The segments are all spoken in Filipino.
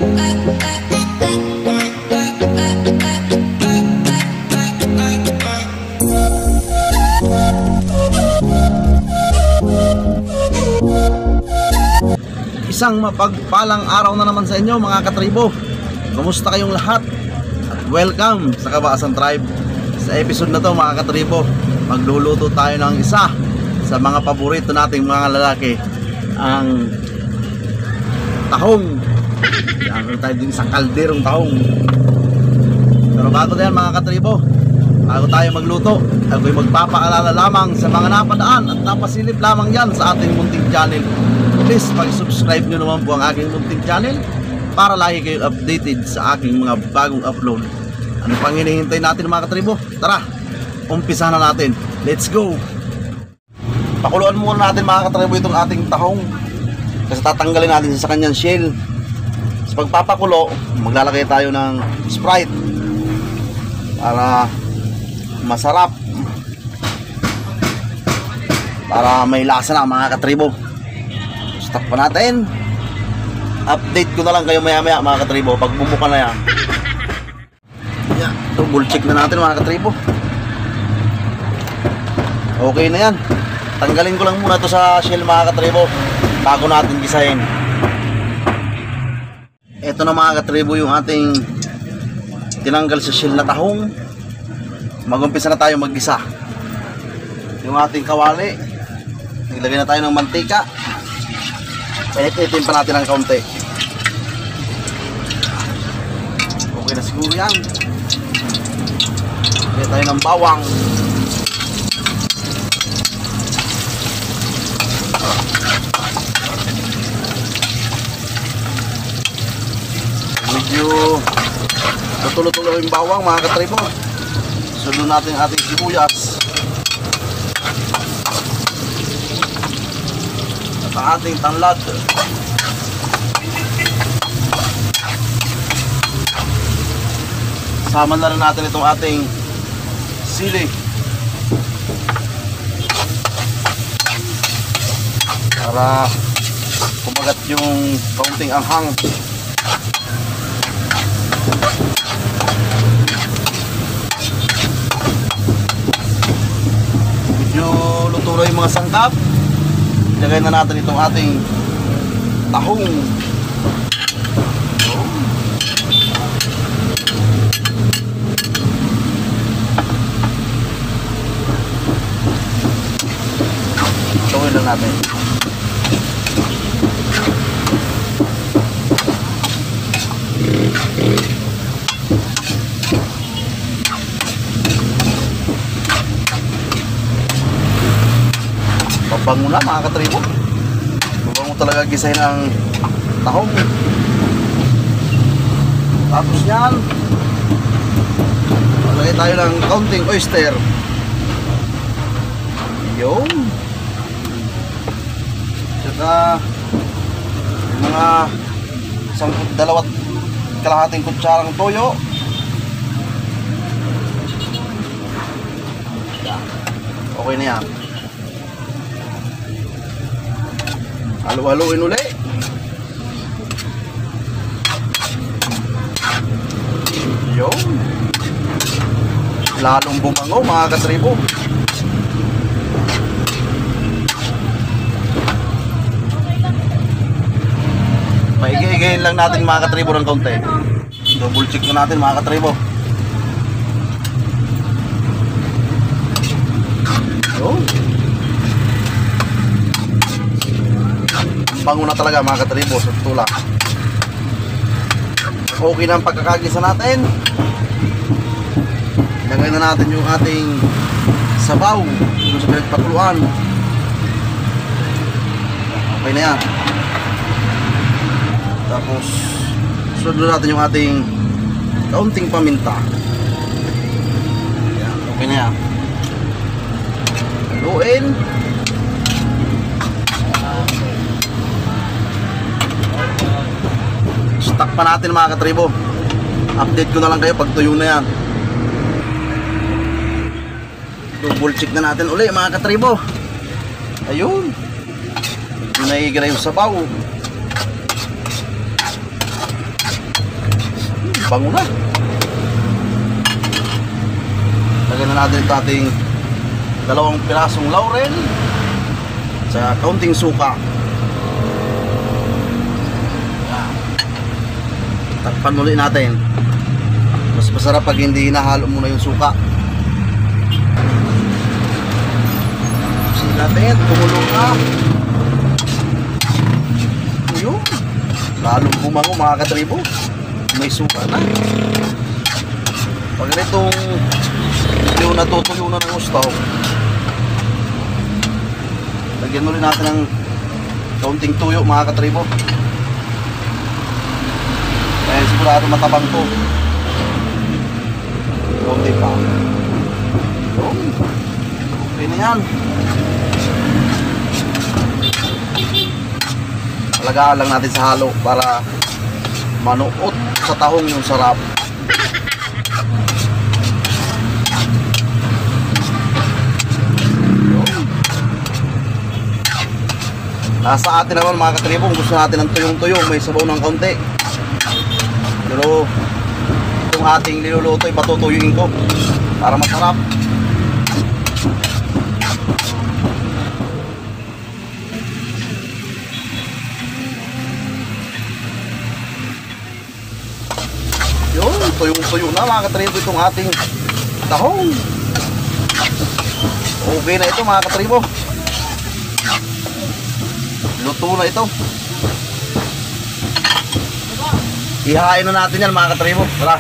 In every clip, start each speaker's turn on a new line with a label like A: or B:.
A: Isang mapagpalang araw na naman sa inyo mga katribo. Kumusta kayong lahat? At welcome sa Kabaasan Tribe. Sa episode na to mga katribo, magluluto tayo ng isa sa mga paborito nating mga lalaki, ang tahong. Yan tayo din sa kalderong tahong. Pero bago na yan mga katribo, bago tayo magluto, ako'y magpapaalala lamang sa mga napadaan at napasilip lamang yan sa ating munting channel. Please pag-subscribe nyo naman po ang aking munting channel para lagi kayo updated sa aking mga bagong upload. Ano pang hinihintay natin mga katribo? Tara, umpisa na natin. Let's go! Pakuluan muna natin mga katribo itong ating tahong, kasi tatanggalin natin sa kanyang shell. Sa pagpapakulo, maglalagay tayo ng Sprite para masarap, para may lasa na mga katribo. Stop pa natin. Update ko na lang kayo maya maya mga katribo pag bumuka na yan. Yan, double check na natin mga katribo. Okay na yan. Tanggalin ko lang muna to sa shell mga katribo bago natin gisahin. Ito na mga katribo yung ating tinanggal sa shell na tahong. Mag-umpisa na tayo maggisa. Yung ating kawali, naglagay na tayo ng mantika. Itin pa natin ng kaunti. Okay na siguro yan. Lagay tayo ng bawang. Medyo tutulo-tulo yung bawang mga katribo. Sunod natin ang ating sibuyas at ang ating tanglad. Sama na rin natin itong ating sili para kumagat yung kaunting anghang. Medyo luto na yung mga sangkap. Ilagay na natin itong ating tahong. Tuloy lang natin. Mabango na mga katribo. Mabango talaga gisahin ang tahong. Tapos yan, lagay tayo ng kaunting oyster. Yung tsaka mga 2.5 kutsarang toyo. Okay na yan. Halo-haloin ulit. Yung lalong bumango mga katribo. Maigay-igayin lang natin mga katribo ng kaunti. Double check na natin mga katribo. Yung bango na talaga mga katribo sa tula. Okay na ang pagkakagisa natin. Ilagay na natin yung ating sabaw dun sa pinagpakuluan. Okay na yan. Tapos sunod natin yung ating kaunting paminta. Yan, okay na yan. Haluin. Stock pa natin mga katribo. Update ko na lang kayo pag tuyo na yan. Double check na natin uli mga katribo. Ayun, medyo naigira yung sabaw. bango na. Lagyan na natin ito ating 2 pirasong laurel sa kaunting suka. Takpan ulit natin. Mas masarap pag hindi hinahalo muna yung suka. Sige natin, tumulong na. Yun, lalong bumango mga katribo. May suka na. Pag ganitong yung natutuyo na ng gusto, lagyan ulit natin ng kaunting tuyo mga katribo. Dahil sigurado matabang to. Kaunti pa. Okay na yan. Alagaan lang natin sa halo para manuot sa tahong yung sarap. Nasa atin naman mga katribo, kung gusto natin ng tuyong-tuyo, may sabaw ng kaunti. Pero itong ating niluluto ay patutuyuin ko para masarap. Yun, tuyong-tuyo na mga katribo itong ating tahong. Okay na ito mga katribo. Luto na ito. Ihahain na natin yan mga katribo. Tara.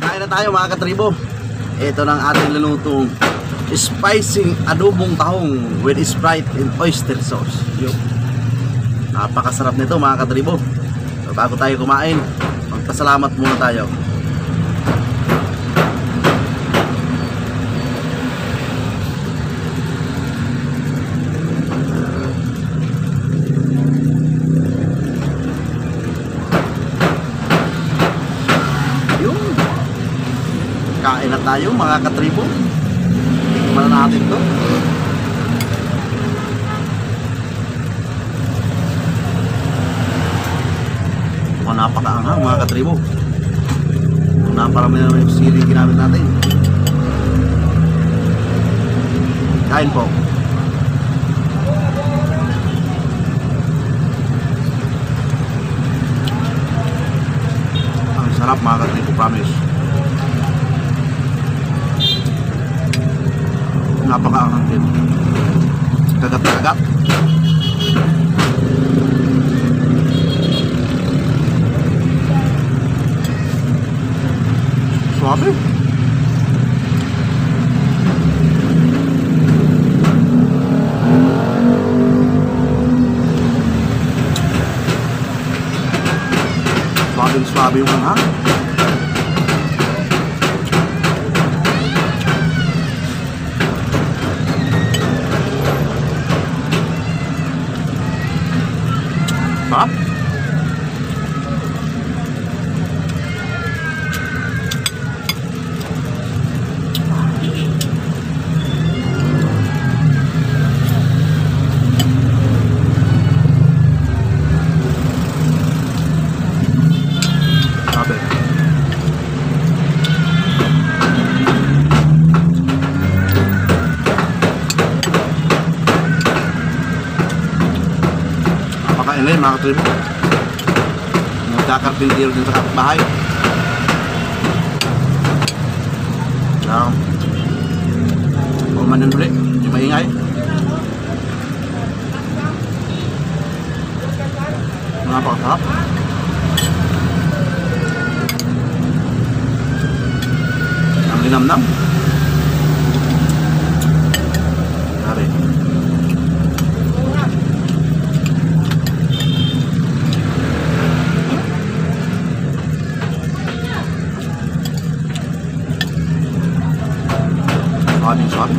A: Kain na tayo mga katribo. Ito na ang ating lulutong spicing adobong tahong with Sprite and oyster sauce. Yo. Napakasarap nito mga katribo. So, bago tayo kumain, magpasalamat muna tayo. Kain na tayo mga katribo. Tingnan natin to. Napakaanghang mga katribo. Naparami naman yung sili ginamit natin. Kain po. Ang sarap mga katribo, promise. Napakaanghang din. Kagat-kagat. Suabe. Suabe yung anghang. Sarap. Napakainay mga katribo. Nagkakarpintero din sa kapitbahay. Now, umanan ulit, hindi maingay. Napakasarap. Ang linamnam. Grabe. Suabe.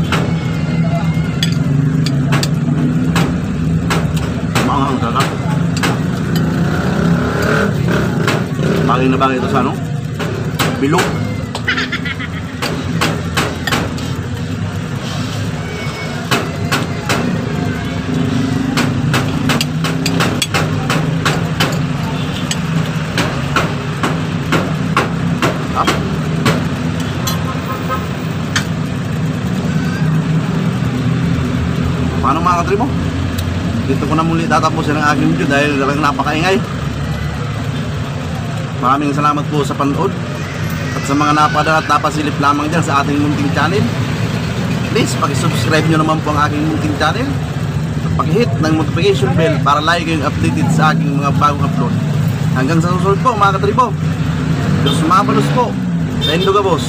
A: Maanghang talaga. Bagay na bagay ito sa ano? Bilog. Paano mga katribo? Dito ko na muli tatapusin ang aking video dahil talagang napakaingay. Maraming salamat po sa panood. At sa mga napadala at napasilip lamang dyan sa ating munting channel, please pakisubscribe nyo naman po ang aking munting channel at pakihit ng notification bell para lagi kayong updated sa aking mga bagong upload. Hanggang sa susunod po mga katribo. Diyos mabalos po sa Indogabos.